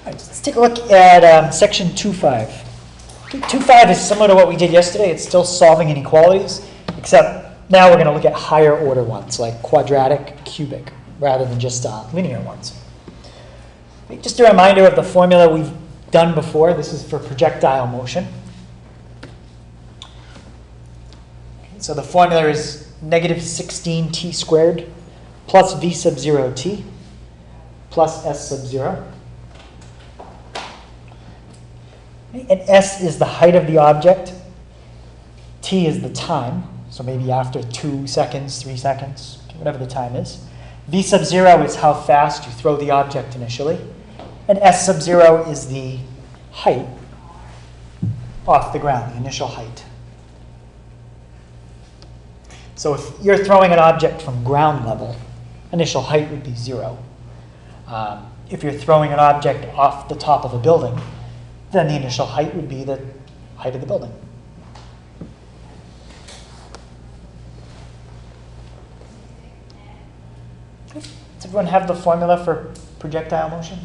right, let's take a look at section 2.5. 2.5 is similar to what we did yesterday. It's still solving inequalities, except now we're going to look at higher order ones, like quadratic, cubic, rather than just linear ones. Just a reminder of the formula we've done before. This is for projectile motion. So the formula is negative 16t squared plus v sub 0t plus s sub 0. And s is the height of the object. T is the time. So maybe after 2 seconds, 3 seconds, whatever the time is. V sub 0 is how fast you throw the object initially. And s sub 0 is the height off the ground, the initial height. So if you're throwing an object from ground level, initial height would be 0. If you're throwing an object off the top of a building, then the initial height would be the height of the building. Does everyone have the formula for projectile motion?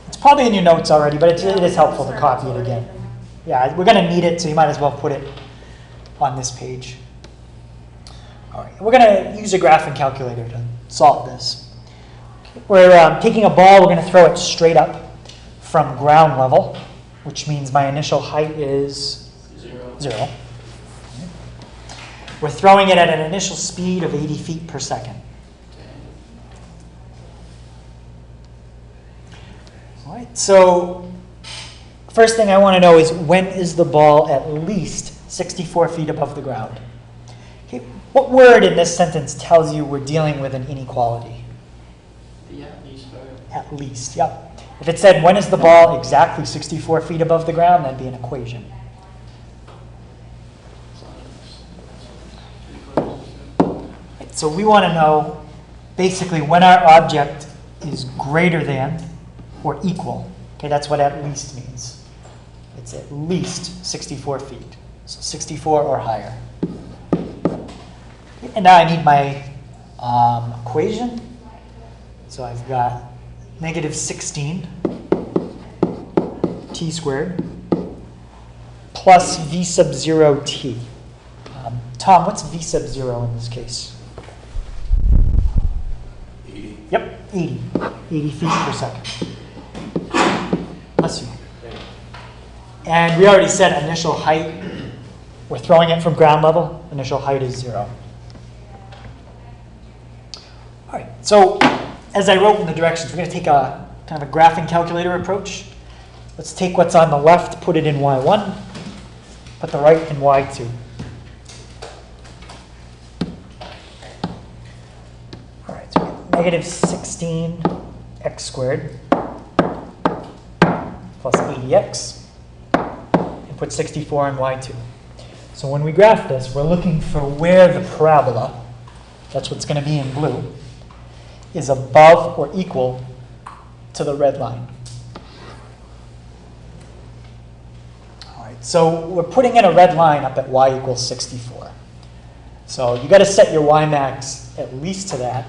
It's probably in your notes already, but it is helpful to copy it again. Yeah, we're going to need it, so you might as well put it on this page. All right, we're going to use a graphing calculator to solve this. We're taking a ball, we're going to throw it straight up from ground level, which means my initial height is 0. We're throwing it at an initial speed of 80 feet per second. All right, so first thing I want to know is when is the ball at least 64 feet above the ground? Okay, what word in this sentence tells you we're dealing with an inequality? The at least part. At least, yep. If it said when is the ball exactly 64 feet above the ground, that'd be an equation. Right, so we want to know basically when our object is greater than or equal. Okay, that's what at least means. It's at least 64 feet. So 64 or higher. And now I need my equation. So I've got negative 16 t squared plus v sub 0 t. Tom, what's v sub 0 in this case? 80. Yep, 80. 80 feet per second. Bless you. And we already said initial height. We're throwing it from ground level. Initial height is 0. All right, so as I wrote in the directions, we're going to take a kind of a graphing calculator approach. Let's take what's on the left, put it in y1, put the right in y2. All right, so we have negative 16x squared plus 80x, and put 64 in y2. So when we graph this, we're looking for where the parabola, that's what's going to be in blue, is above or equal to the red line. All right, so we're putting in a red line up at y equals 64. So you got to set your y max at least to that.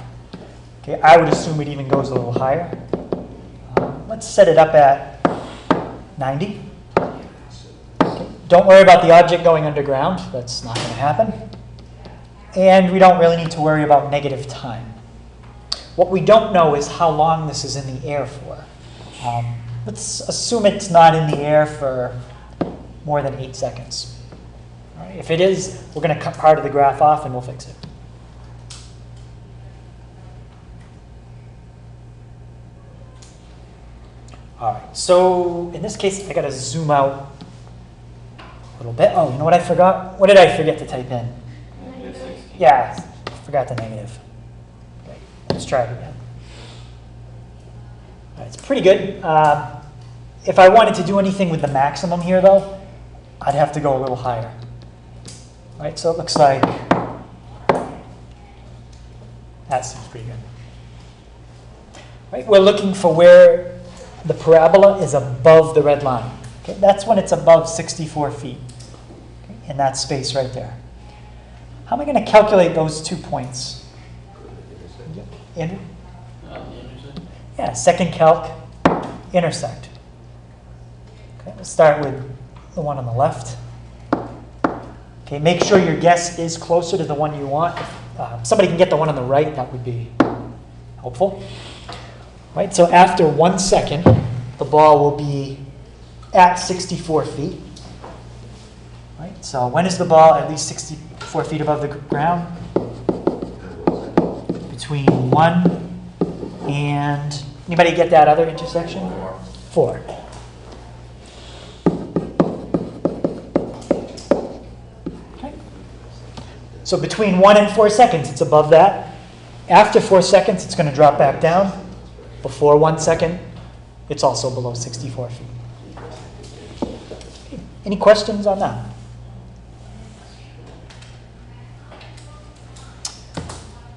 Okay, I would assume it even goes a little higher. Let's set it up at 90. Okay, don't worry about the object going underground. That's not going to happen. And we don't really need to worry about negative time. What we don't know is how long this is in the air for. Let's assume it's not in the air for more than 8 seconds. All right, if it is, we're going to cut part of the graph off and we'll fix it. All right, so in this case, I got to zoom out a little bit. Oh, you know what I forgot? What did I forget to type in? Yeah, forgot the negative. Okay, let's try it again. All right, it's pretty good. If I wanted to do anything with the maximum here, though, I'd have to go a little higher. All right, so it looks like that seems pretty good. All right, we're looking for where the parabola is above the red line. Okay, that's when it's above 64 feet, okay, in that space right there. How am I going to calculate those 2 points? And The intersection. yeah, second calc, intersect. Okay, let's start with the one on the left. Okay, make sure your guess is closer to the one you want. If somebody can get the one on the right, that would be helpful. Right, so after 1 second, the ball will be at 64 feet. Right, so when is the ball at least 64 feet above the ground? Between 1 and, anybody get that other intersection? 4. Okay. So between 1 and 4 seconds, it's above that. After 4 seconds, it's going to drop back down. Before 1 second, it's also below 64 feet. Any questions on that?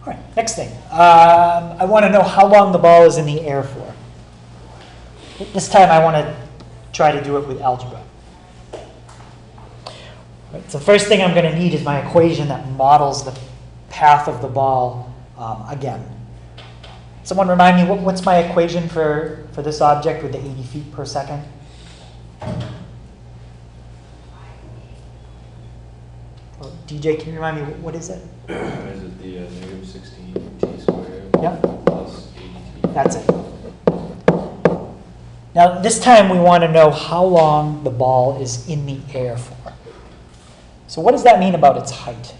All right, next thing. I want to know how long the ball is in the air for. This time I want to try to do it with algebra. Right, so the first thing I'm going to need is my equation that models the path of the ball again. Someone remind me, what's my equation for this object with the 80 feet per second? Well, DJ, can you remind me, what is it? Is it the negative 16 t squared Yep. plus 80t? That's it. Now, this time we want to know how long the ball is in the air for. So what does that mean about its height?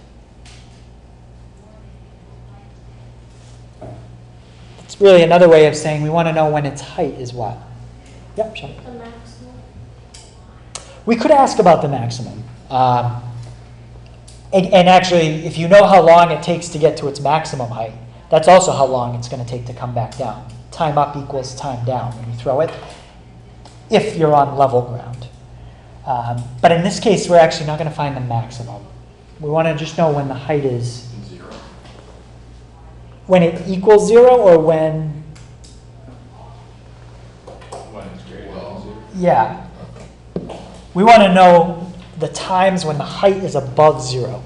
It's really another way of saying we want to know when its height is what? Yep, sure. The maximum. We could ask about the maximum. And actually, if you know how long it takes to get to its maximum height, that's also how long it's going to take to come back down. Time up equals time down when you throw it, if you're on level ground. But in this case, we're actually not going to find the maximum. We want to just know when the height is. 0. When it equals 0 or when? When it's greater than 0. Yeah. We want to know the times when the height is above 0.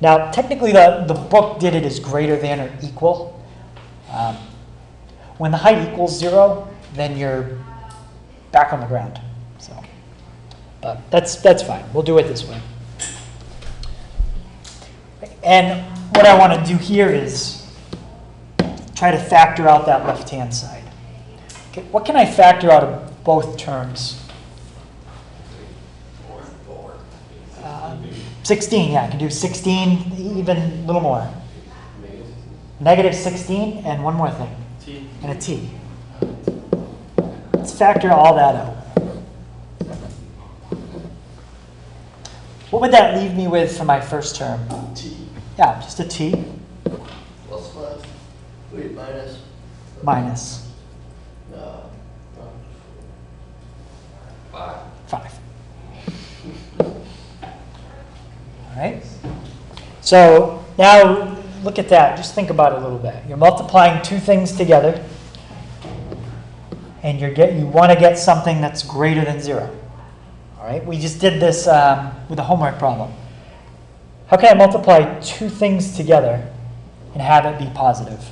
Now, technically, the book did it as greater than or equal. When the height equals 0, then you're back on the ground. So, but that's fine. We'll do it this way. And what I want to do here is try to factor out that left-hand side. Okay, what can I factor out of both terms? 16, yeah, I can do 16, even a little more. Negative 16, and one more thing, T. and a t. Let's factor all that out. What would that leave me with for my first term? T. Yeah, just a t Plus. Wait, minus. minus No. 5. All right? So now look at that. Just think about it a little bit. You're multiplying two things together, and you want to get something that's greater than 0. All right? We just did this with a homework problem. How can I multiply two things together and have it be positive?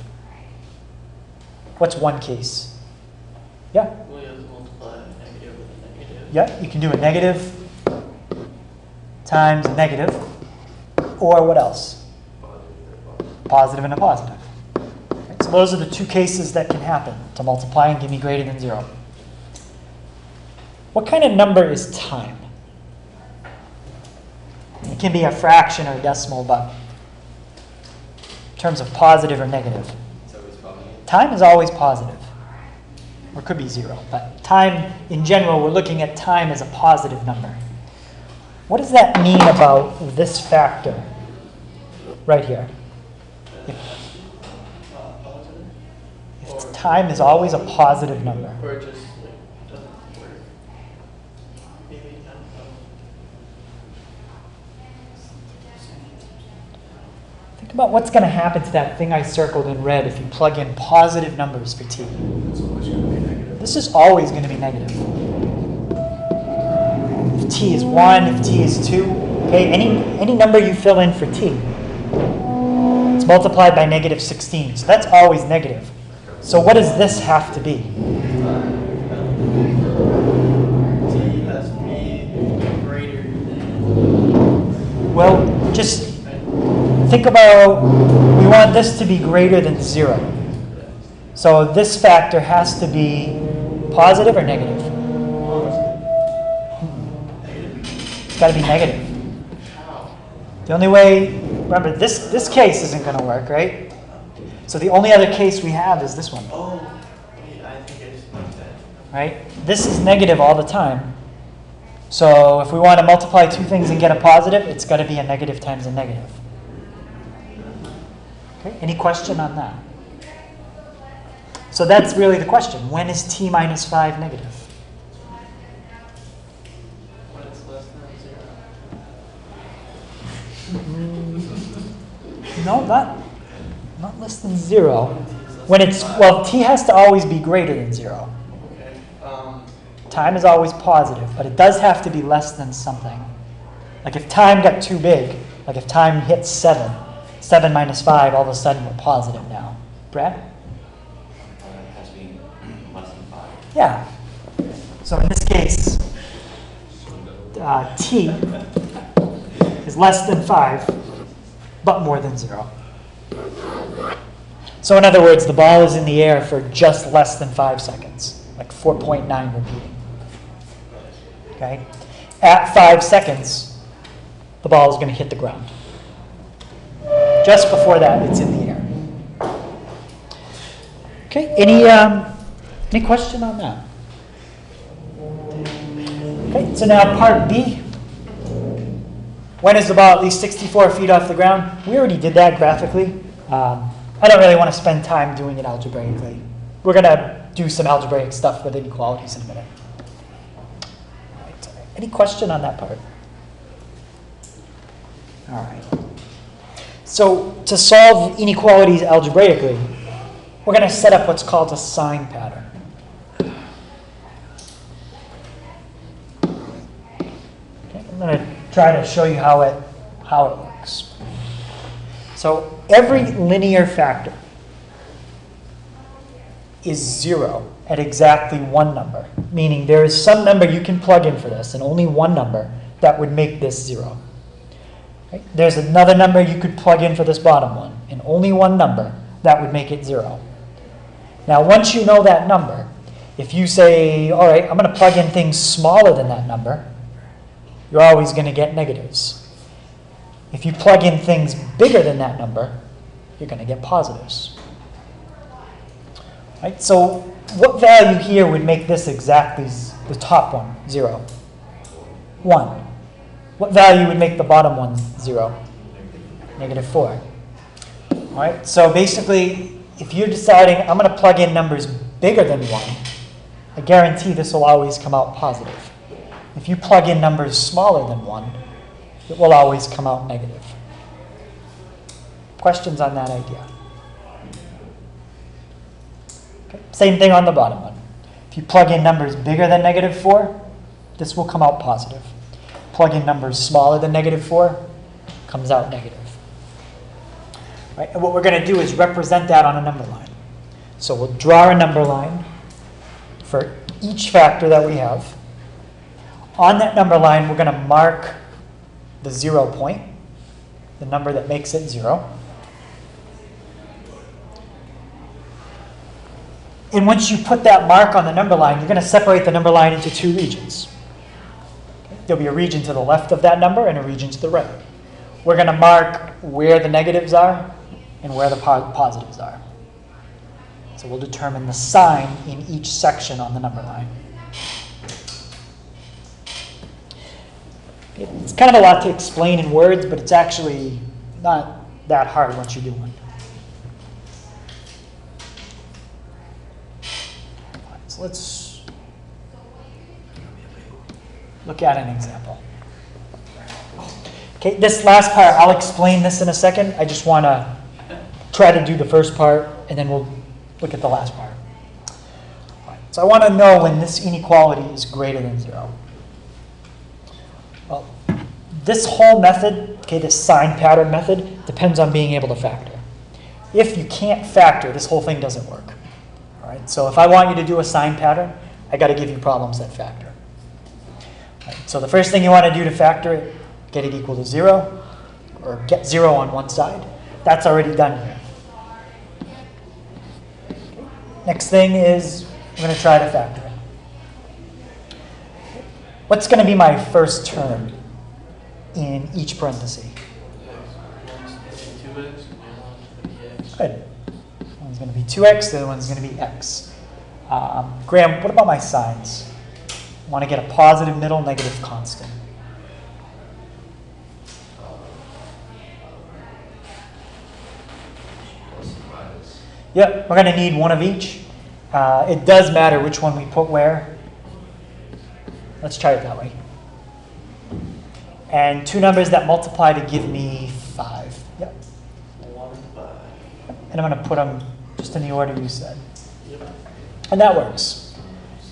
What's one case? Yeah? We have to multiply a negative with a negative. Yeah, you can do a negative times a negative, or what else? Positive and a positive. Okay, so those are the two cases that can happen to multiply and give me greater than 0. What kind of number is time? It can be a fraction or a decimal, but in terms of positive or negative. It's always positive. Time is always positive, or it could be 0. But time, in general, we're looking at time as a positive number. What does that mean about this factor right here? Positive? If time is always a positive number. Or it just like doesn't work. Maybe I don't know. Think about what's going to happen to that thing I circled in red if you plug in positive numbers for t. It's always going to be negative. This is always going to be negative. If t is 1, if t is 2, okay, any number you fill in for t, it's multiplied by negative 16. So that's always negative. So what does this have to be? T has to be greater than. Well, just think about, we want this to be greater than 0. So this factor has to be positive or negative? It's got to be negative. The only way, remember, this case isn't going to work, right? So the only other case we have is this one. Oh, I think I just like that. Right? This is negative all the time. So if we want to multiply two things and get a positive, it's got to be a negative times a negative. Okay, any question on that? So that's really the question. When is t minus 5 negative? When it's less than 0. No, not less than 0. When it's, well, t has to always be greater than 0. Okay. Time is always positive, but it does have to be less than something. Like if time got too big, like if time hits 7 minus 5, all of a sudden we're positive now. Brad? It has to be less than 5. Yeah. So in this case, t is less than 5, but more than 0. So in other words, the ball is in the air for just less than 5 seconds, like 4.9 repeating. Okay? At 5 seconds, the ball is going to hit the ground. Just before that, it's in the air. Okay, any question on that? Okay, so now part B. When is the ball at least 64 feet off the ground? We already did that graphically. I don't really want to spend time doing it algebraically. We're going to do some algebraic stuff with inequalities in a minute. All right, any question on that part? All right. So to solve inequalities algebraically, we're going to set up what's called a sign pattern. Okay, I'm going to try to show you how it works. So every linear factor is 0 at exactly one number, meaning there is some number you can plug in for this, and only one number that would make this 0. Okay? There's another number you could plug in for this bottom one, and only one number that would make it 0. Now, once you know that number, if you say, all right, I'm going to plug in things smaller than that number, you're always going to get negatives. If you plug in things bigger than that number, you're going to get positives. Right? So what value here would make this exactly the top one, 0? 1. What value would make the bottom one 0? Negative 4. All right, so basically, if you're deciding I'm going to plug in numbers bigger than 1, I guarantee this will always come out positive. If you plug in numbers smaller than 1, it will always come out negative. Questions on that idea? Okay. Same thing on the bottom one. If you plug in numbers bigger than negative 4, this will come out positive. Plug in numbers smaller than negative 4, comes out negative. Right? And what we're going to do is represent that on a number line. So we'll draw a number line for each factor that we have. On that number line, we're going to mark the 0 point, the number that makes it 0. And once you put that mark on the number line, you're going to separate the number line into two regions. Okay? There'll be a region to the left of that number and a region to the right. We're going to mark where the negatives are and where the positives are. So we'll determine the sign in each section on the number line. It's kind of a lot to explain in words, but it's actually not that hard once you do one. So let's look at an example. Okay, this last part, I'll explain this in a second. I just want to try to do the first part, and then we'll look at the last part. All right, so I want to know when this inequality is greater than 0. Well, this whole method, okay, this sign pattern method, depends on being able to factor. if you can't factor, this whole thing doesn't work. All right, so if I want you to do a sign pattern, I got to give you problems that factor. All right, so the first thing you want to do to factor it, get it equal to 0, or get 0 on one side. That's already done here. Next thing is I'm going to try to factor it. What's going to be my first term in each parenthesis? Good. One's going to be 2x, the other one's going to be x. Graham, what about my signs? I want to get a positive middle, negative constant. Yep, we're going to need one of each. It does matter which one we put where. Let's try it that way. And two numbers that multiply to give me 5. Yep. 1 and 5. And I'm going to put them just in the order you said. Yep. And that works.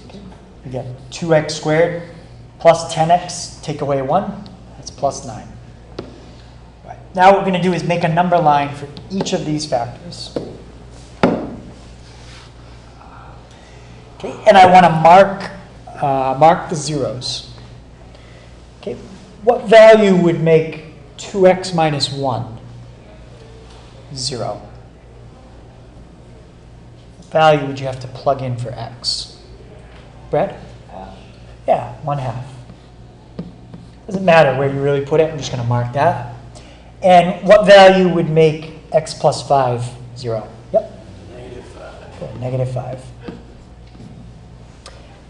Okay. We get 2x squared plus 10x, take away 1. That's plus 9. Right. Now what we're going to do is make a number line for each of these factors. Okay. And I want to mark the zeros. Okay. What value would make 2x minus 1? 0. What value would you have to plug in for x? Brad? Half. Yeah, 1/2. Doesn't matter where you really put it. I'm just going to mark that. And what value would make x plus 5 0? Yep. -5. Good, -5.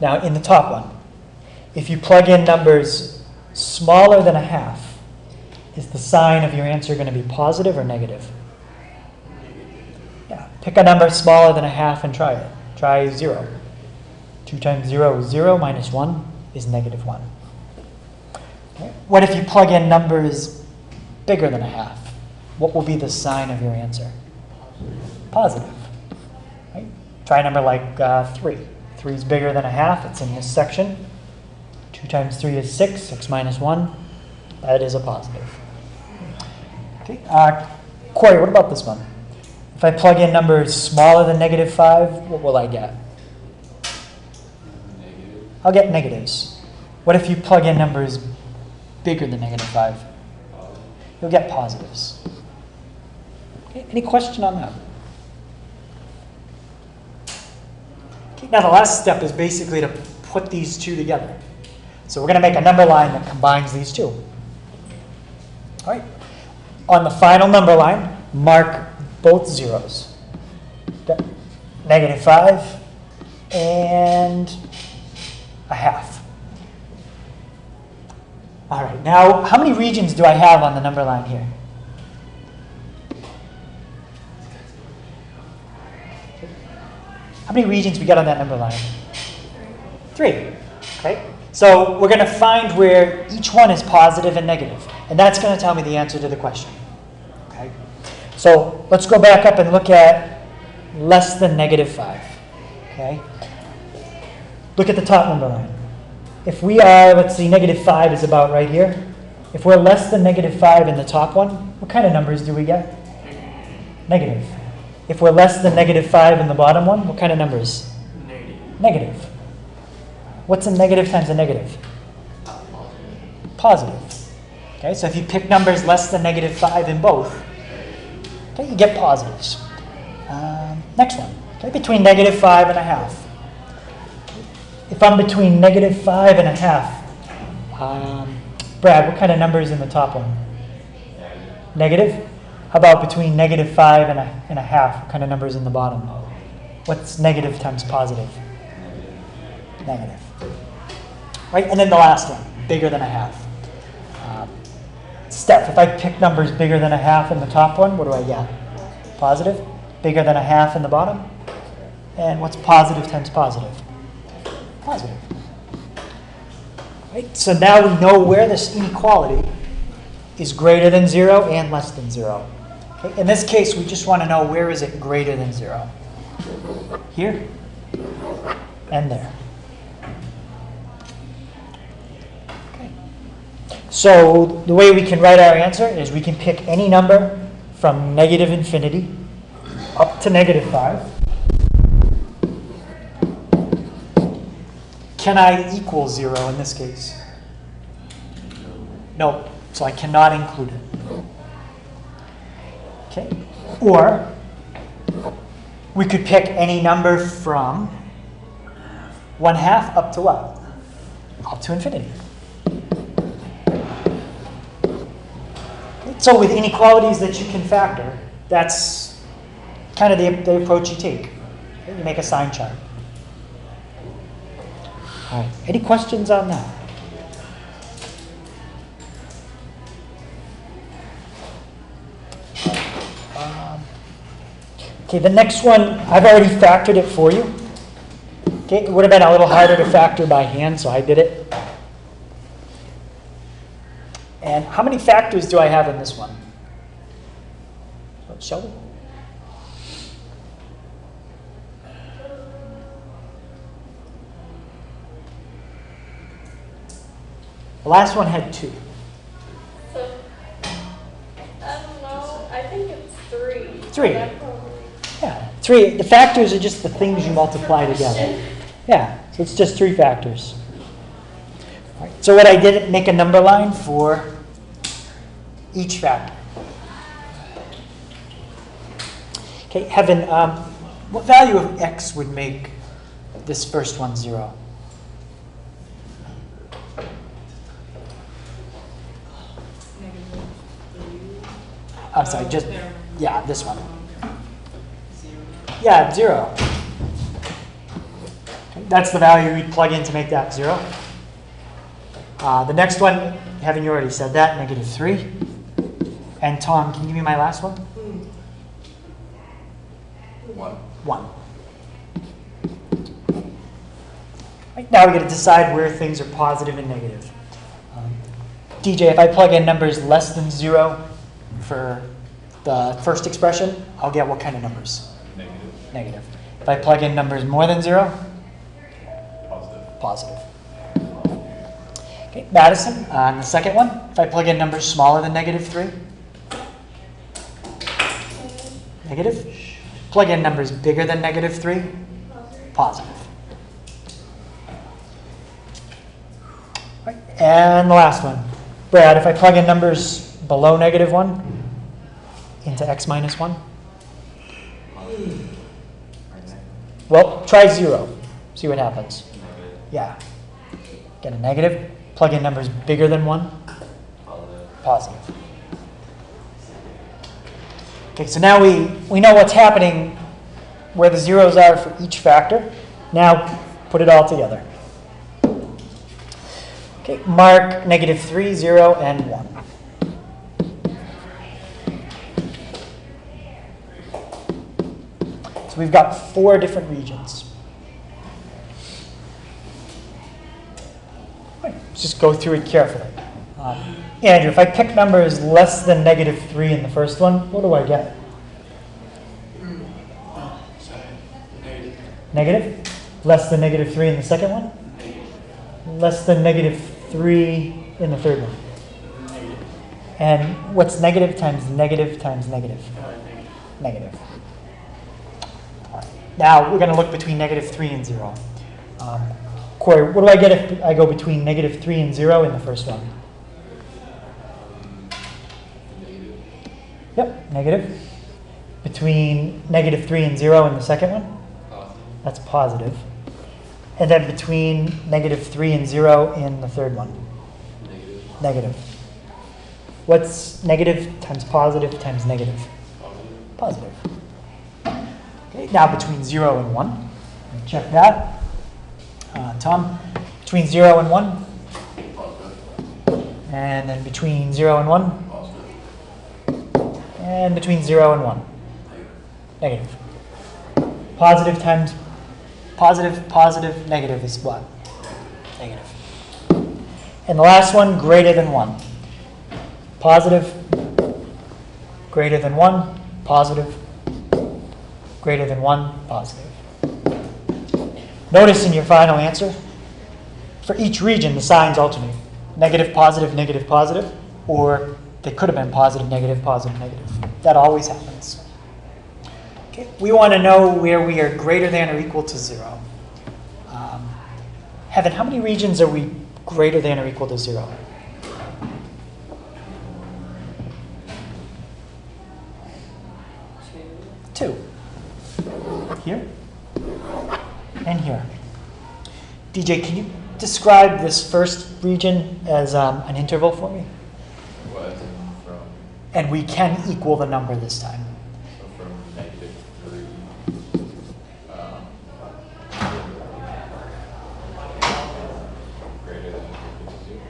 Now, in the top one, if you plug in numbers smaller than 1/2, is the sign of your answer going to be positive or negative? Yeah, pick a number smaller than 1/2 and try it. Try 0. 2 times 0 is 0, minus 1 is -1. Okay. What if you plug in numbers bigger than 1/2? What will be the sign of your answer? Positive. Right? Try a number like 3. 3 is bigger than 1/2. It's in this section. 2 times 3 is 6. 6 minus 1. That is a positive. Okay. Corey, what about this one? If I plug in numbers smaller than -5, what will I get? Negative. I'll get negatives. What if you plug in numbers bigger than -5? You'll get positives. Okay. Any question on that? Okay. Now the last step is basically to put these two together. So we're going to make a number line that combines these two. All right. On the final number line, mark both zeros. Okay. -5 and 1/2. All right. Now, how many regions do I have on the number line here? How many regions we got on that number line? 3. Okay. So we're going to find where each one is positive and negative. And that's going to tell me the answer to the question. Okay. So let's go back up and look at less than -5. Okay. Look at the top number line. If we are, let's see, -5 is about right here. If we're less than -5 in the top one, what kind of numbers do we get? Negative. If we're less than -5 in the bottom one, what kind of numbers? Negative. What's a negative times a negative? Positive. Okay, so if you pick numbers less than -5 in both, okay, you get positives. Next one. Okay, between -5 and 1/2. If I'm between -5 and 1/2, Brad, what kind of number is in the top one? Negative. How about between -5 and 1/2? What kind of number is in the bottom? What's negative times positive? Negative. Right, and then the last one, bigger than 1/2. Steph, if I pick numbers bigger than 1/2 in the top one, what do I get? Positive. Bigger than 1/2 in the bottom. And what's positive times positive? Positive. Right, so now we know where this inequality is greater than 0 and less than 0. Okay, in this case, we just want to know where is it greater than 0. Here and there. So the way we can write our answer is we can pick any number from -infinity up to -5. Can I equal 0 in this case? No, so I cannot include it. Okay, or we could pick any number from 1/2 up to what? Up to infinity. So with inequalities that you can factor, that's kind of the approach you take. You make a sign chart. All right. Any questions on that? Okay, the next one, I've already factored it for you. Okay, it would have been a little harder to factor by hand, so I did it. And how many factors do I have in this one? Shelby? The last one had 2. So, I don't know. I think it's 3. 3. That probably- Yeah, 3. The factors are just the things you multiply together. Yeah, so it's just 3 factors. All right, so what I did, make a number line for each factor. Okay, Heaven, what value of x would make this first one 0? I'm sorry, just, yeah, this one. Yeah, 0. Okay, that's the value we'd plug in to make that 0. The next one, haven't you already said that? -3. And Tom, can you give me my last one? 1. Right, now we're going to decide where things are positive and negative. DJ, if I plug in numbers less than 0 for the first expression, I'll get what kind of numbers? Negative. If I plug in numbers more than 0? Positive. Okay, Madison, on the second one, if I plug in numbers smaller than -3? Negative. Plug in numbers bigger than -3? Positive. Right, and the last one. Brad, if I plug in numbers below -1 into x minus 1? Well, try 0. See what happens. Yeah. Get a negative. Plug in numbers bigger than 1? Positive. Okay, so now we know what's happening, where the zeros are for each factor. Now put it all together. Okay, mark -3, 0, and 1. So we've got 4 different regions. Right, let's just go through it carefully. Andrew, if I pick numbers less than -3 in the first one, what do I get? Negative? Less than -3 in the second one? Less than -3 in the third one? And what's negative times negative times negative? Negative. All right. Now we're going to look between -3 and 0. Corey, what do I get if I go between -3 and 0 in the first one? Yep, negative. Between -3 and 0 in the second one? That's positive. And then between -3 and 0 in the third one? Negative. What's negative times positive times negative? Positive. Okay, now between 0 and 1. Check that. Tom, between 0 and 1? And then between 0 and 1? And between 0 and 1? Negative. Positive times positive, negative is what? Negative. And the last one, greater than 1. Positive, greater than 1, positive, greater than 1, positive. Notice in your final answer, for each region, the signs alternate. Negative, positive, or they could have been positive, negative, negative. That always happens. Okay, we want to know where we are greater than or equal to 0. Heaven, how many regions are we greater than or equal to 0? 2. Here and here. DJ, can you describe this first region as an interval for me? What, from, And we can equal the number this time. so from -3, greater than or equal to 0?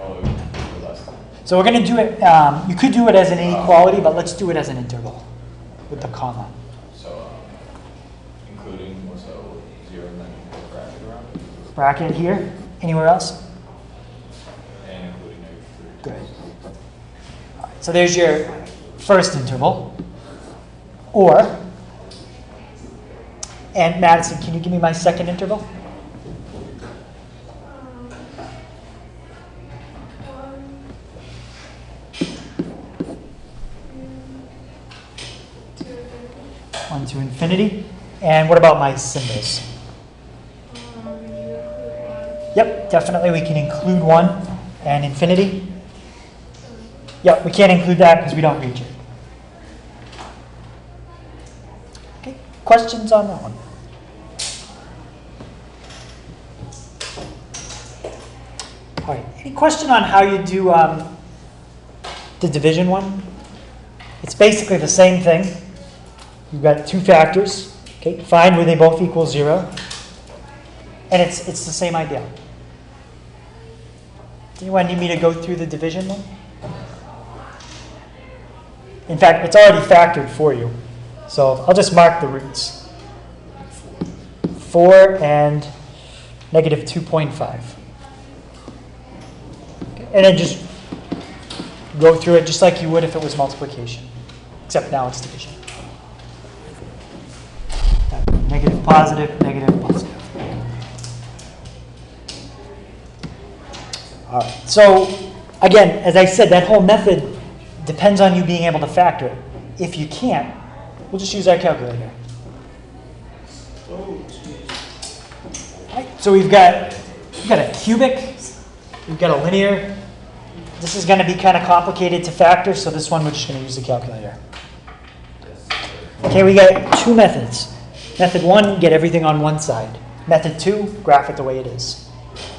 Oh, it would be less than. So we're going to do it, you could do it as an inequality, but let's do it as an interval with the comma. So, including, so 0 and then a bracket around it? Bracket here. Anywhere else? And including -3. Good. All right, so there's your first interval. Or, and Madison, can you give me my second interval? One to infinity. And what about my symbols? Yep, definitely we can include 1 and infinity. Yep, we can't include that because we don't reach it. Okay, questions on that one? All right, any question on how you do the division one? It's basically the same thing. You've got 2 factors. Okay, find where they both equal 0. And it's the same idea. Do you need me to go through the division one? In fact, it's already factored for you. So I'll just mark the roots. 4 and negative 2.5. Okay, and then just go through it just like you would if it was multiplication. Except now it's division. Negative, positive, negative, positive. All right. So again, as I said, that whole method depends on you being able to factor it. If you can't, we'll just use our calculator. All right. So we've got a cubic, we've got a linear. This is going to be kind of complicated to factor, so this one we're just going to use the calculator. Okay, we got 2 methods. Method 1, get everything on one side. Method 2, graph it the way it is.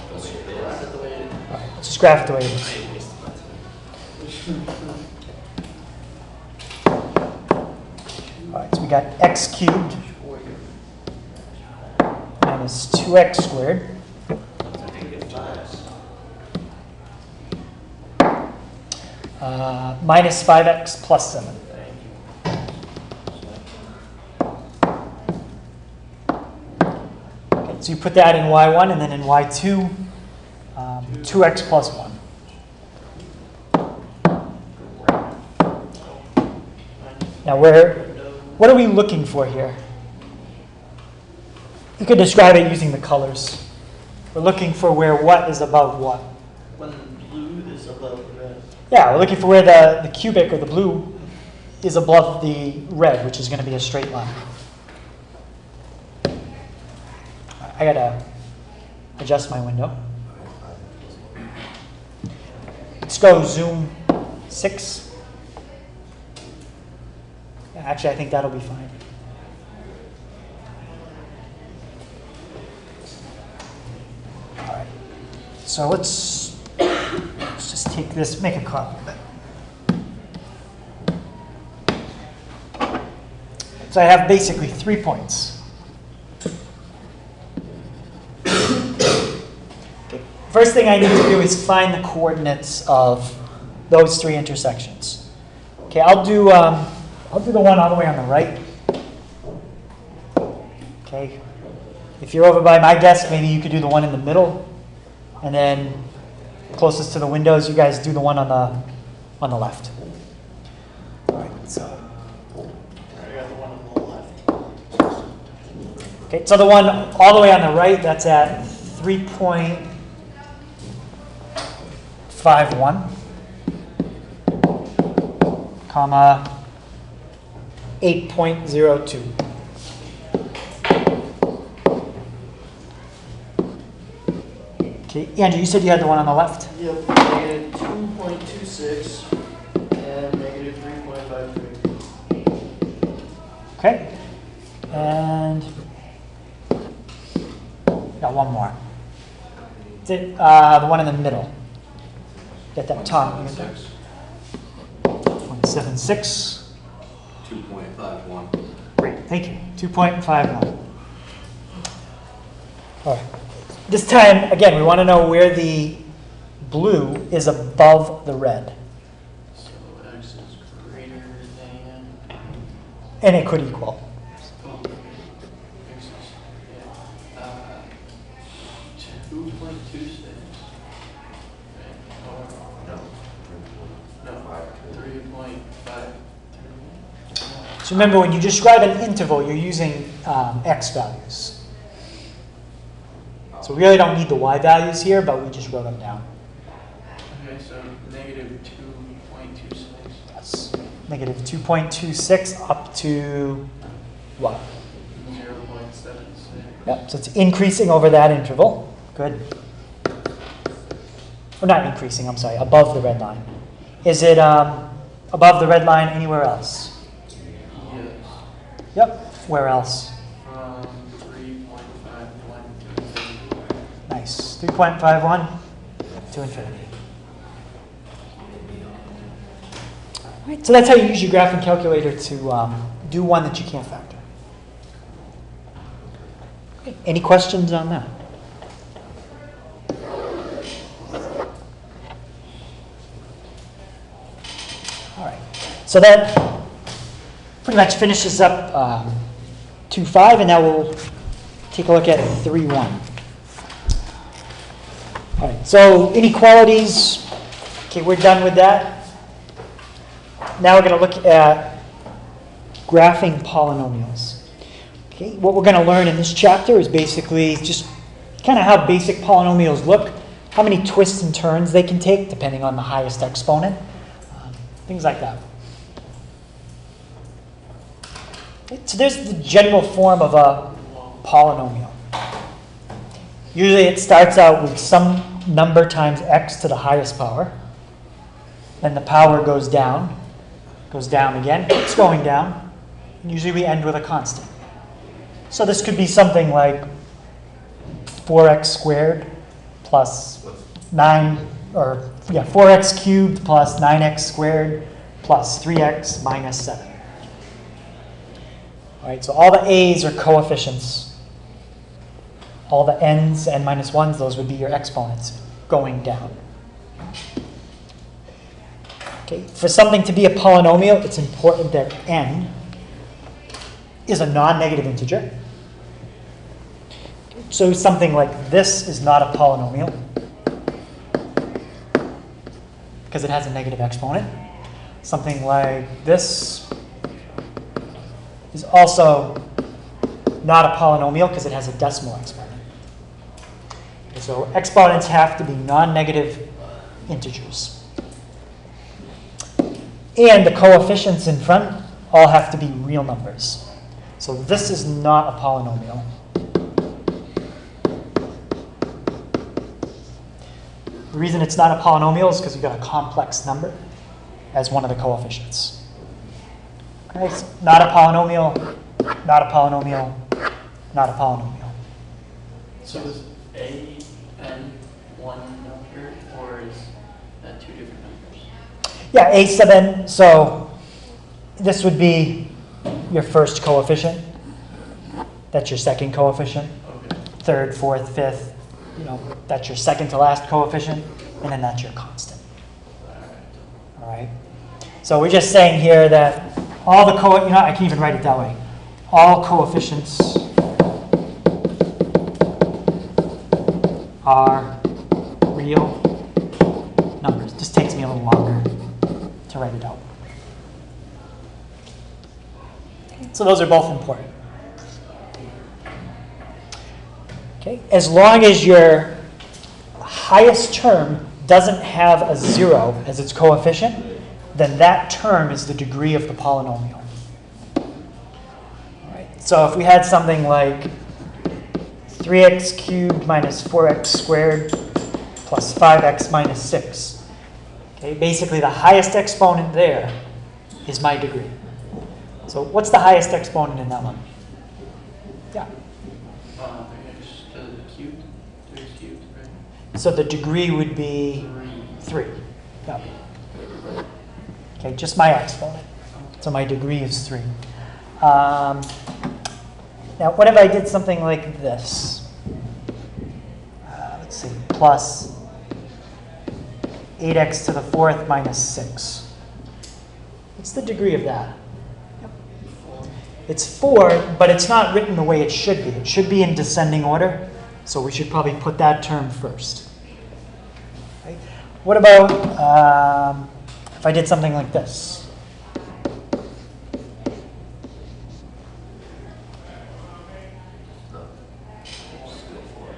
All right, let's just graph it the way it is. All right, so we got x cubed minus 2x squared. Minus 5x plus 7. So you put that in y1, and then in y2, 2x plus 1. Now, what are we looking for here? You could describe it using the colors. We're looking for where what is above what. When blue is above red. Yeah, we're looking for where the cubic or the blue is above the red, which is going to be a straight line. I gotta adjust my window. Let's go zoom 6. Yeah, actually, I think that'll be fine. All right. So let's just take this, make a copy of it. So I have basically 3 points. First thing I need to do is find the coordinates of those 3 intersections. Okay, I'll do the one all the way on the right. Okay, if you're over by my desk, maybe you could do the one in the middle, and then closest to the windows, you guys do the one on the left. All right, so. I got the one on the left. Okay, so the one all the way on the right, that's at 3.51, comma 8.02. Okay, Andrew, you said you had the one on the left? Yep, negative 2.26 and negative 3.53. Okay. And got one more. The one in the middle. Get that tongue. 0.76. 2.51. Great, thank you. 2.51. All right. This time, again, we want to know where the blue is above the red. So x is greater than, And it could equal. oh, x is, yeah, 2.26. Right, or, no, 3.53. So remember, when you describe an interval, you're using x values. So we really don't need the y values here, but we just wrote them down. Okay, so negative 2.26. That's negative 2.26 up to what? 0.76. Yep, so it's increasing over that interval. Good. Or not increasing, I'm sorry, above the red line. Is it above the red line anywhere else? Yes. Yep. Where else? From 3.51 to infinity. Nice. 3.51 to infinity. All right, so that's how you use your graphing calculator to do one that you can't factor. Okay, any questions on that? All right. So that pretty much finishes up 2.5, and now we'll take a look at 3.1. All right, so inequalities, okay, we're done with that. Now we're going to look at graphing polynomials. Okay, what we're going to learn in this chapter is basically just kind of how basic polynomials look, how many twists and turns they can take depending on the highest exponent, things like that. Okay, so there's the general form of a polynomial. Usually it starts out with some number times x to the highest power. Then the power goes down again, keeps going down. Usually we end with a constant. So this could be something like 4x squared plus 4x cubed plus 9x squared plus 3x minus 7. All right, so all the a's are coefficients. All the n's, n minus 1s, those would be your exponents going down. Okay, for something to be a polynomial, it's important that n is a non-negative integer. So something like this is not a polynomial because it has a negative exponent. Something like this is also not a polynomial because it has a decimal exponent. So exponents have to be non-negative integers. And the coefficients in front all have to be real numbers. So this is not a polynomial. The reason it's not a polynomial is because you've got a complex number as one of the coefficients. Okay, so not a polynomial, not a polynomial, not a polynomial. So is a n one number, or is that two different numbers? Yeah, a sub n, so this would be your first coefficient. That's your second coefficient. Okay. Third, fourth, fifth, that's your second to last coefficient, and then that's your constant. All right. So we're just saying here that all the I can even write it that way. All coefficients are real numbers. Just takes me a little longer to write it out. So those are both important. Okay, as long as your highest term doesn't have a 0 as its coefficient, then that term is the degree of the polynomial. So if we had something like 3x cubed minus 4x squared plus 5x minus 6. Okay, basically the highest exponent there is my degree. So what's the highest exponent in that one? Yeah. 3x to the cubed. 3x cubed, right? So the degree would be 3. 3. Yeah. Okay, just my exponent. So my degree is 3. Now, what if I did something like this? Let's see, plus 8x to the 4th minus 6. What's the degree of that? Yep. It's 4, but it's not written the way it should be. It should be in descending order, so we should probably put that term first. Okay. What about if I did something like this?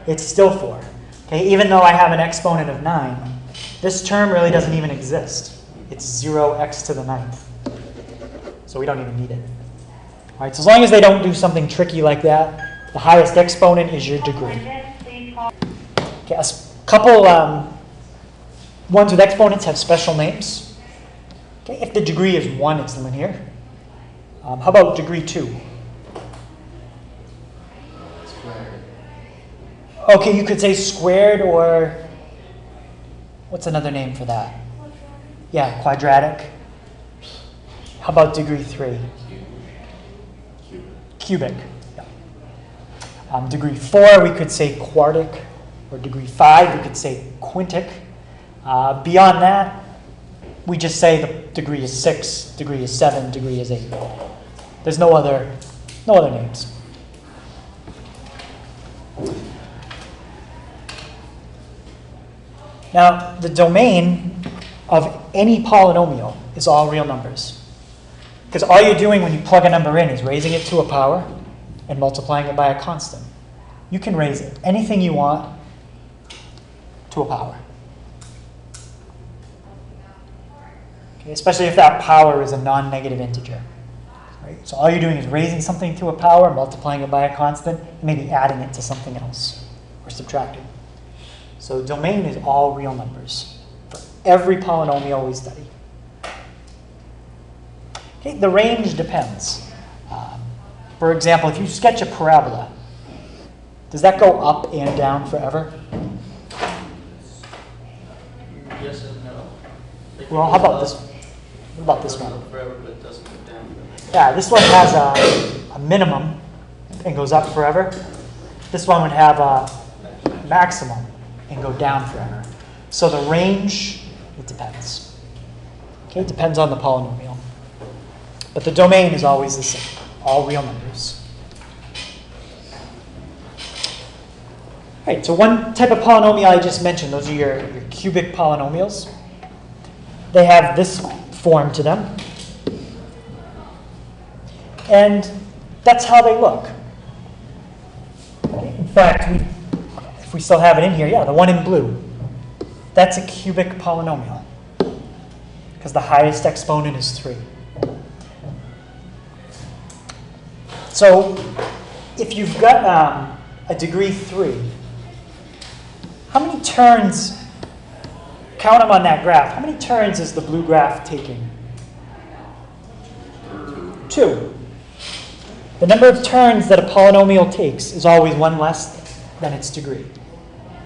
It's still 4. Okay, even though I have an exponent of 9, this term really doesn't even exist. It's 0x to the 9th. So we don't even need it. All right, so as long as they don't do something tricky like that, the highest exponent is your degree. Okay, a couple ones with exponents have special names. Okay, if the degree is 1, it's linear. How about degree 2? Okay, you could say squared, or what's another name for that? Yeah, quadratic. How about degree 3? Cubic. Yeah. Degree 4, we could say quartic, or degree 5, we could say quintic. Beyond that, we just say the degree is 6, degree is 7, degree is 8. There's no other names. Now, the domain of any polynomial is all real numbers. Because all you're doing when you plug a number in is raising it to a power and multiplying it by a constant. You can raise anything you want to a power. Okay, especially if that power is a non-negative integer. Right? So all you're doing is raising something to a power, multiplying it by a constant, and maybe adding it to something else, or subtracting. So domain is all real numbers for every polynomial we study. Okay, the range depends. For example, if you sketch a parabola, does that go up and down forever? Yes and no. Well, how about this? What about this one? Forever, but it doesn't go down. Yeah, this one has a minimum and goes up forever. This one would have a maximum and go down forever. So the range, it depends. Okay, it depends on the polynomial. But the domain is always the same, all real numbers. All right, so one type of polynomial I just mentioned, those are your cubic polynomials. They have this form to them. And that's how they look. In fact, if we still have it in here, yeah, the one in blue, that's a cubic polynomial because the highest exponent is 3. So if you've got a degree 3, how many turns, count them on that graph, how many turns is the blue graph taking? 2. The number of turns that a polynomial takes is always 1 less than its degree.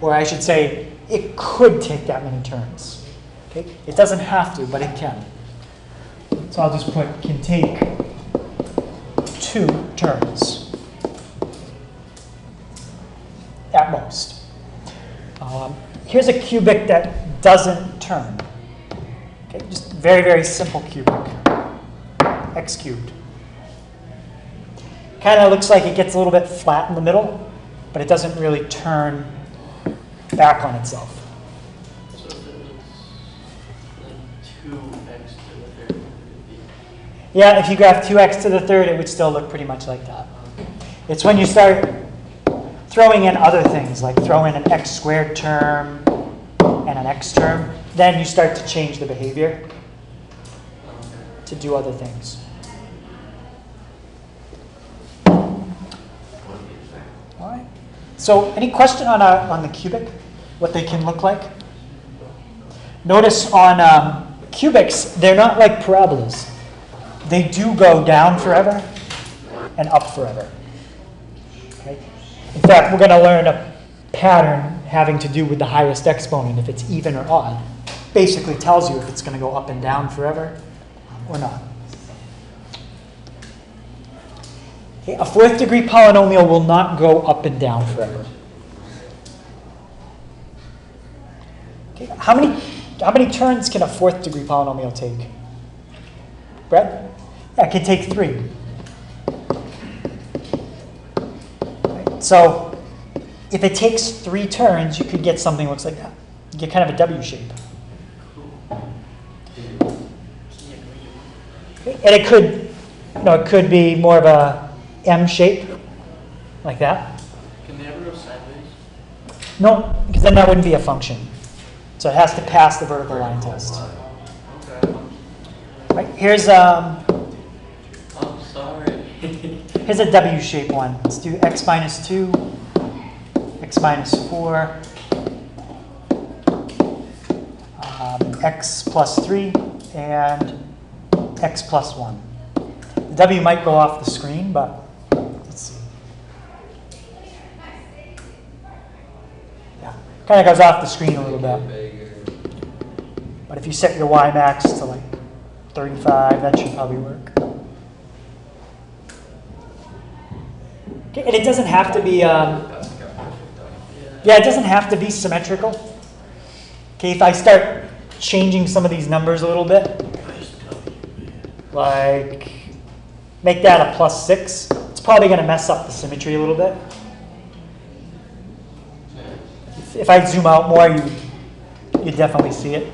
Or I should say, it could take that many turns. Okay? It doesn't have to, but it can. So I'll just put can take 2 turns at most. Here's a cubic that doesn't turn. Okay? Just very, very simple cubic. X cubed. Kind of looks like it gets a little bit flat in the middle, but it doesn't really turn back on itself. So if it was like 2x to the 3rd, what would it be? Yeah, if you graph 2x to the 3rd, it would still look pretty much like that. It's when you start throwing in other things, like throw in an x squared term and an x term, then you start to change the behavior to do other things. So any question on the cubic, what they can look like? Notice on cubics, they're not like parabolas. They do go down forever and up forever. Okay? In fact, we're going to learn a pattern having to do with the highest exponent, if it's even or odd. Basically tells you if it's going to go up and down forever or not. Okay, a fourth degree polynomial will not go up and down forever. Okay, how many turns can a fourth degree polynomial take? Brett? Yeah, it can take 3. Right, so if it takes 3 turns, you could get something that looks like that. You get kind of a W shape. Okay, and it could be more of a M shape, like that. Can they ever go sideways? No, because then that wouldn't be a function. So it has to pass the vertical line test. Okay. Right, here's I'm sorry. here's a W-shaped one. Let's do x minus 2, x minus 4, x plus 3, and x plus 1. The W might go off the screen, but let's see. Yeah, kind of goes off the screen a little bit. But if you set your Y max to like 35, that should probably work. Okay, and it doesn't have to be, yeah, it doesn't have to be symmetrical. Okay, if I start changing some of these numbers a little bit, like make that a plus 6, it's probably going to mess up the symmetry a little bit. If I zoom out more, you definitely see it.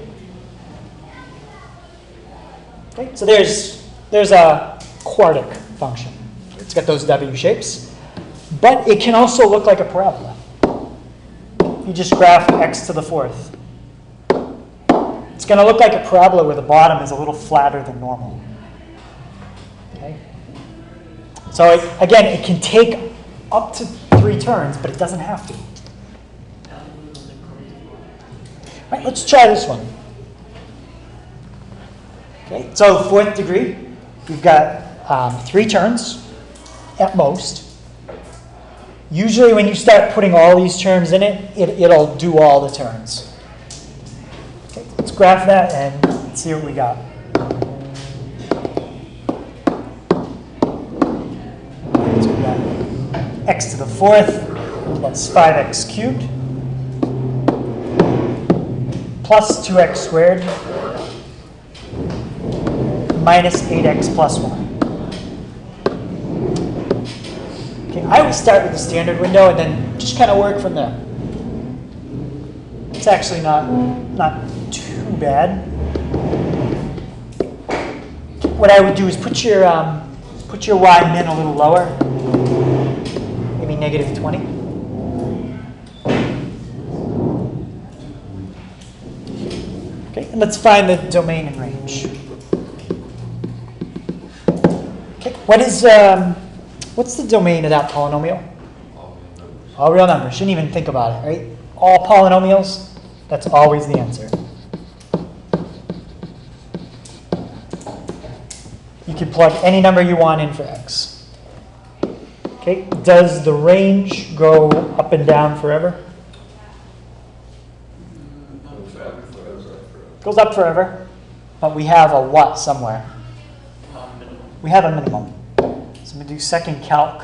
Okay, so there's a quartic function. It's got those W shapes, but it can also look like a parabola. You just graph x to the 4th. It's going to look like a parabola where the bottom is a little flatter than normal. Okay. So again, it can take up to 3 turns, but it doesn't have to. All right, let's try this one. Okay, so 4th degree, we've got 3 turns at most. Usually when you start putting all these terms in it, it'll do all the turns. Okay, let's graph that and see what we got. So we got x to the 4th plus 5x cubed plus 2x squared minus 8x plus 1. Okay, I always start with the standard window and then just kind of work from there. It's actually not too bad. What I would do is put your y min a little lower, maybe negative 20. Okay, and let's find the domain and range. Okay, what's the domain of that polynomial? All real numbers. Shouldn't even think about it, right? All polynomials, that's always the answer. You can plug any number you want in for x. Okay, does the range go up and down forever? Goes up forever, but we have a what somewhere? We have a minimum. So I'm going to do second calc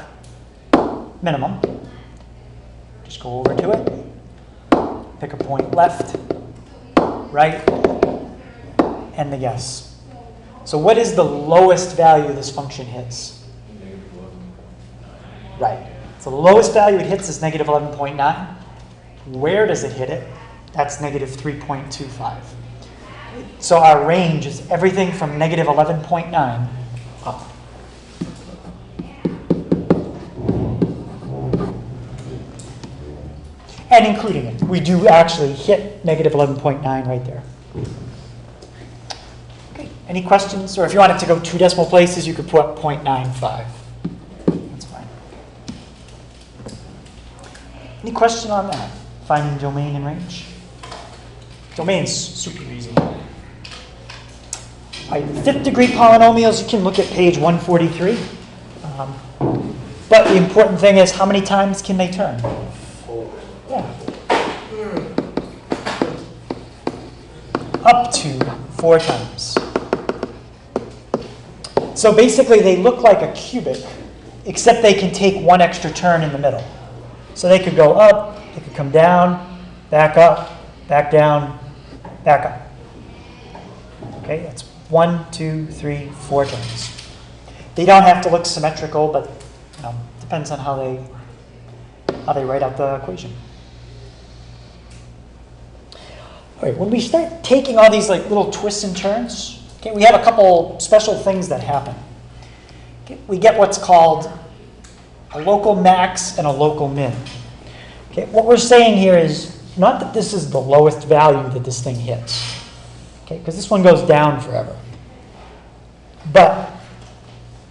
minimum. Just go over to it. Pick a point left, right, and the yes. So what is the lowest value this function hits? Right. So the lowest value it hits is negative 11.9. Where does it hit it? That's negative 3.25. So our range is everything from negative 11.9 up. And including it. We do actually hit negative 11.9 right there. Okay, any questions? Or if you wanted to go 2 decimal places, you could put 0.95. That's fine. Any question on that? Finding domain and range? Domain's super easy. All right, fifth degree polynomials, you can look at page 143. But the important thing is, how many times can they turn? Yeah. Up to 4 times. So basically, they look like a cubic, except they can take one extra turn in the middle. So they could go up, they could come down, back down, back up. Okay, that's 1, 2, 3, 4 turns. They don't have to look symmetrical, but depends on how they write out the equation. All right, when we start taking all these like little twists and turns, okay, we have a couple special things that happen. Okay, we get what's called a local max and a local min. Okay, what we're saying here is not that this is the lowest value that this thing hits, okay, because this one goes down forever. But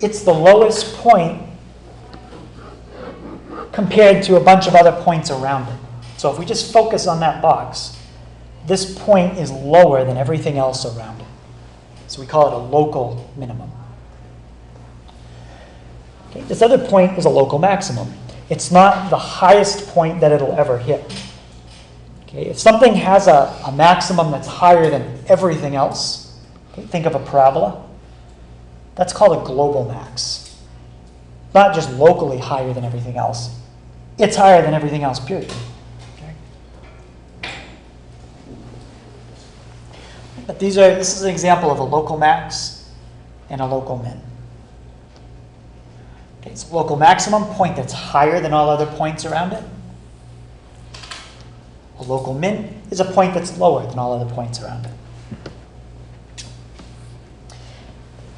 it's the lowest point compared to a bunch of other points around it. So if we just focus on that box, this point is lower than everything else around it. So we call it a local minimum. Okay, this other point is a local maximum. It's not the highest point that it'll ever hit. Okay, if something has a maximum that's higher than everything else, okay, think of a parabola, that's called a global max. Not just locally higher than everything else. It's higher than everything else, period. Okay? But this is an example of a local max and a local min. Okay, so local maximum, point that's higher than all other points around it. A local min is a point that's lower than all other points around it.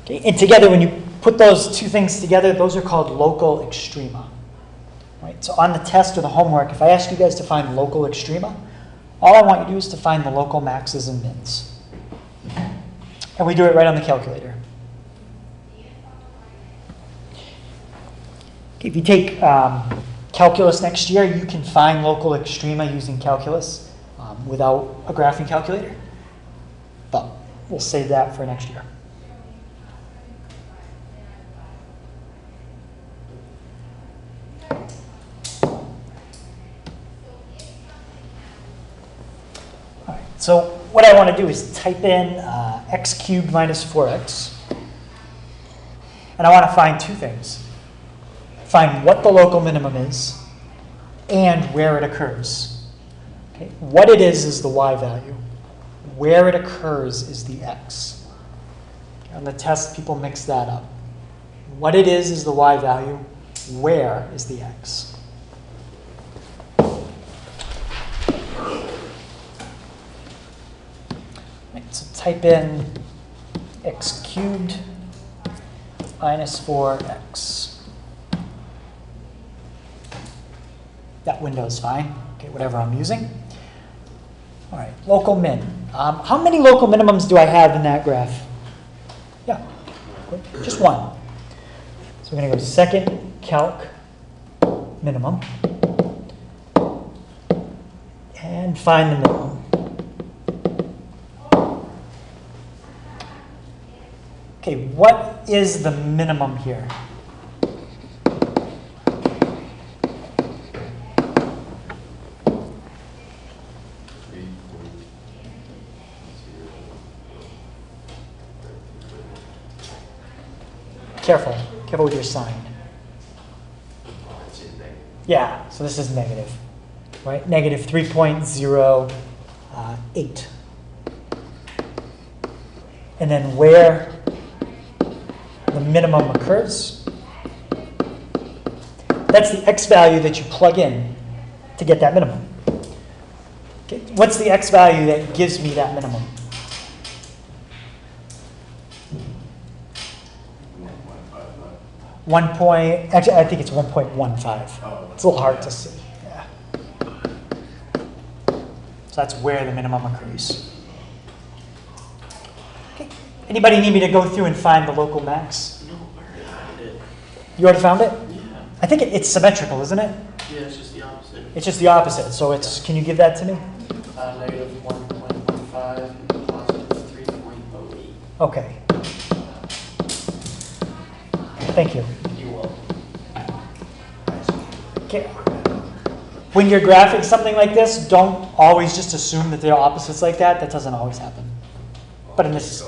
Okay, and together, when you put those two things together, those are called local extrema. Right? So on the test or the homework, if I ask you guys to find local extrema, all I want you to do is to find the local maxes and mins. And we do it right on the calculator. Okay, if you take calculus next year, you can find local extrema using calculus without a graphing calculator. But we'll save that for next year. So what I want to do is type in x cubed minus 4x. And I want to find two things. Find what the local minimum is and where it occurs. Okay? What it is the y value. Where it occurs is the x. Okay, on the test, people mix that up. What it is the y value. Where is the x. So type in x cubed minus 4x. That window is fine. Okay, whatever I'm using. All right, local min. How many local minimums do I have in that graph? Yeah, just one. So we're going to go second calc minimum and find the minimum. Okay, what is the minimum here? Careful with your sign. Yeah, so this is negative, right? Negative 3.08. And then where the minimum occurs, that's the x value that you plug in to get that minimum. Okay, what's the x value that gives me that minimum? Actually, I think it's 1.15. It's a little hard to see. Yeah. So that's where the minimum occurs. Okay. Anybody need me to go through and find the local max? No, I already found it. You already found it? Yeah. I think it's symmetrical, isn't it? Yeah, it's just the opposite. It's just the opposite. So it's, can you give that to me? Negative 1.15 and positive 3.08. Okay. Thank you. You're welcome. Okay. When you're graphing something like this, don't always just assume that they're opposites like that. That doesn't always happen. But in this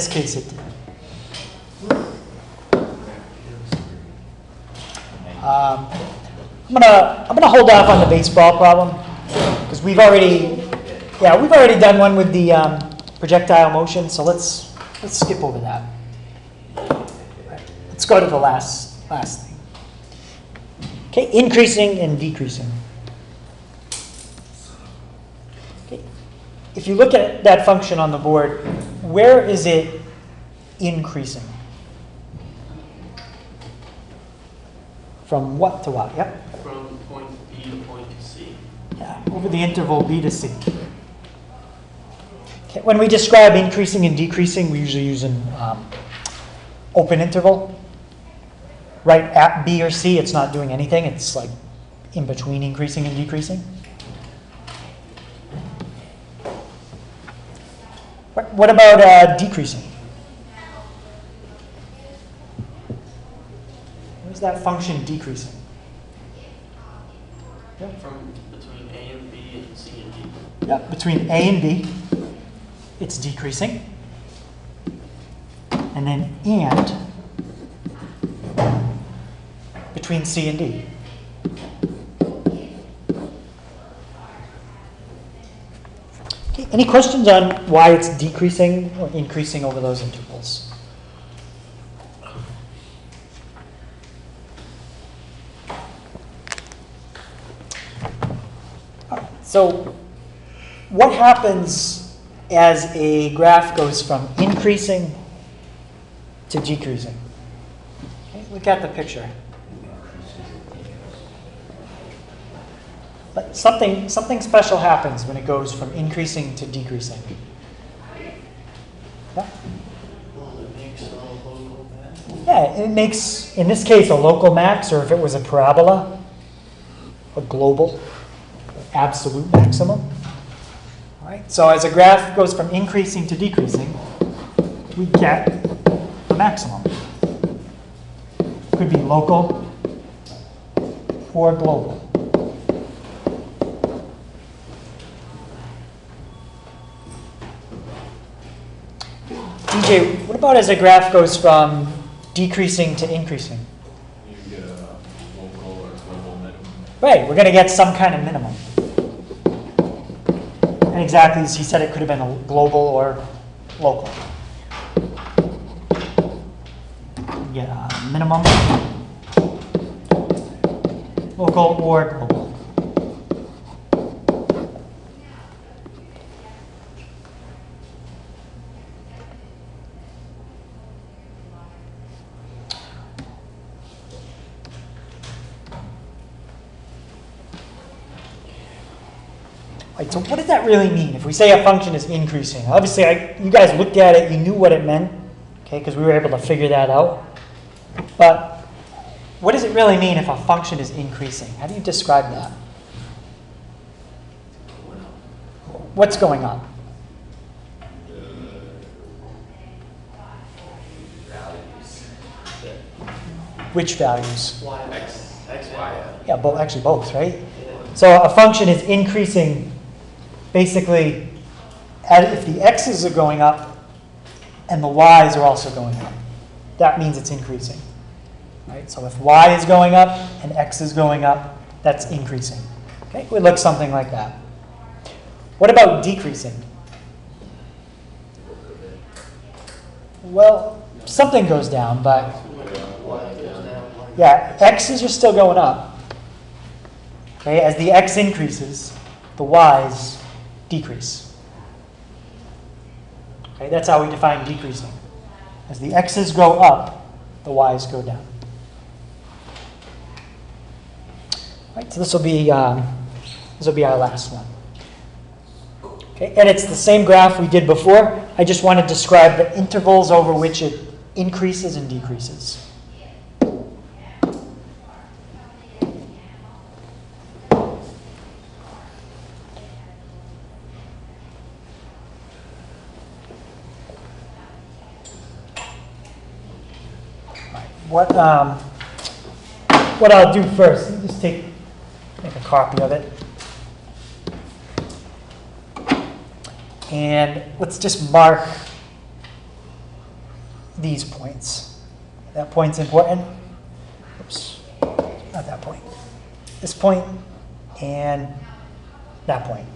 case, it did. I'm gonna hold off on the baseball problem because we've already done one with the projectile motion. So let's skip over that. Let's go to the last thing. Okay, increasing and decreasing. Okay, if you look at that function on the board, where is it increasing? From what to what? Yep. From point B to point C. Yeah, over the interval B to C. Okay, when we describe increasing and decreasing, we usually use an open interval. Right at B or C, it's not doing anything. It's like in between increasing and decreasing. What about decreasing? Where's that function decreasing? Yep. From between A and B and C and D. Yep, between A and B, it's decreasing. And then between C and D. Okay, any questions on why it's decreasing or increasing over those intervals? So what happens as a graph goes from increasing to decreasing? Okay, look at the picture. But something special happens when it goes from increasing to decreasing. Yeah? Well, it makes a local max. Yeah, it makes, in this case, a local max, or if it was a parabola, a global, absolute maximum. All right, so as a graph goes from increasing to decreasing, we get the maximum. Could be local or global. DJ, what about as a graph goes from decreasing to increasing? You get a local or global minimum. Right, we're going to get some kind of minimum. And exactly as he said, it could have been a global or local. You get a minimum, local or global. Right, so what does that really mean? If we say a function is increasing, obviously you guys looked at it, you knew what it meant, okay, because we were able to figure that out. But what does it really mean if a function is increasing? How do you describe that? What's going on? Which values? Y, X, Y. Yeah, actually both, right? So a function is increasing basically if the x's are going up and the y's are also going up. That means it's increasing. Right? So if y is going up and x is going up, that's increasing. Okay? It would look something like that. What about decreasing? Well, something goes down, but Y goes down. yeah, x's are still going up. Okay? As the x increases, the y's decrease. Okay? That's how we define decreasing. As the x's go up, the y's go down. Right, so this will be our last one. Okay, and it's the same graph we did before. I just want to describe the intervals over which it increases and decreases. what I'll do first, let me just make a copy of it. And let's just mark these points. That point's important. Oops, not that point. This point and that point.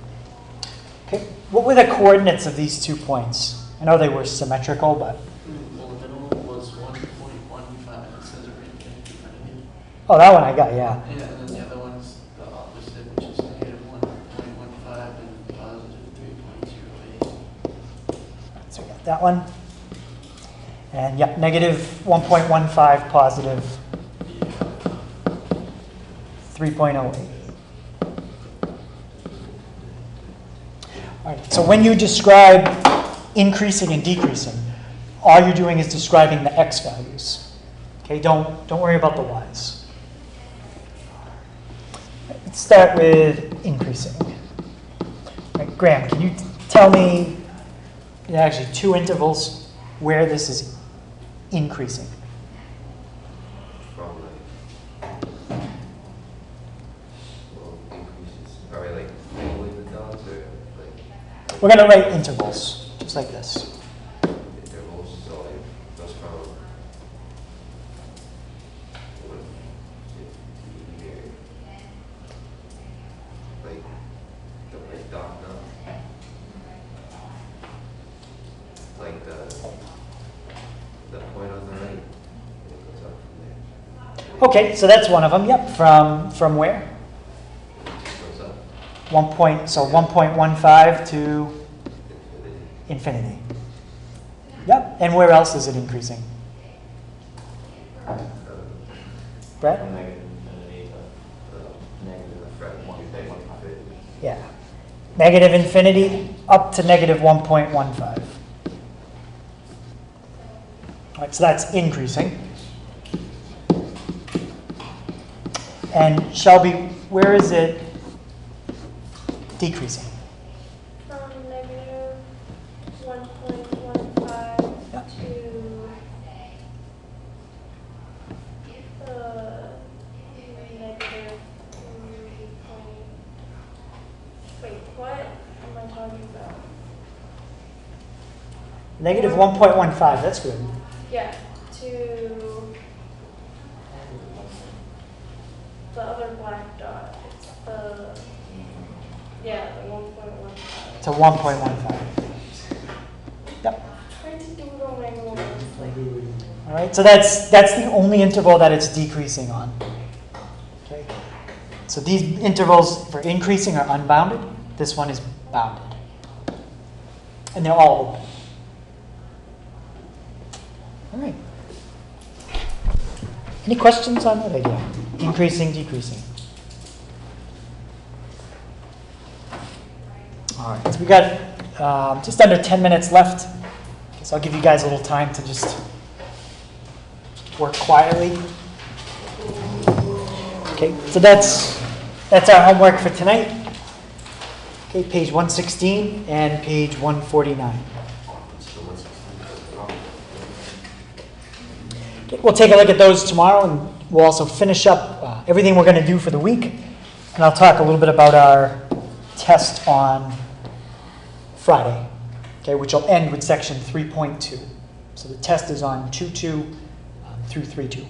Okay, what were the coordinates of these 2 points? I know they were symmetrical, but. Well, the middle was 1.15. It says right in infinity. Oh, that one I got, yeah. Yeah, and then the other one's the opposite, which is negative 1.15 and positive 3.08. So we got that one. And yeah, negative 1.15, positive 3.08. All right, so when you describe increasing and decreasing, all you're doing is describing the x values. Okay, don't worry about the y's. Let's start with increasing. All right, Graham, can you tell me, actually 2 intervals where this is increasing? Probably. Well, increases. Are we like labeling the dots or like We're going to write intervals, just like this. intervals? So like those from what here, like the like dot now, like the point on the right. It goes up from there. Okay, so that's one of them. Yep, from where? It goes up. 1.15 to Infinity. infinity. Yep, and where else is it increasing? Brett? From negative infinity to negative Right. 1.15. Yeah. Negative infinity up to negative 1.15. All right, so that's increasing. And Shelby, where is it decreasing? From negative 1.15 Yeah. to negative 3 point. Wait, what am I talking about? Negative 1.15, that's good. Yeah, to the other black dot. It's the, yeah, the 1.15. To 1.15. Yep. Trying to do it on my own. It's like, All right, so that's the only interval that it's decreasing on. Okay. So these intervals for increasing are unbounded. This one is bounded. And they're all open. All right. Any questions on that idea? Increasing, decreasing. All right, so we got just under 10 minutes left. So I'll give you guys a little time to just work quietly. Okay, so that's our homework for tonight. Okay, page 116 and page 149. Okay, we'll take a look at those tomorrow, and we'll also finish up everything we're going to do for the week. And I'll talk a little bit about our test on Friday, okay, which will end with section 3.2. So the test is on 2.2 through 3.2.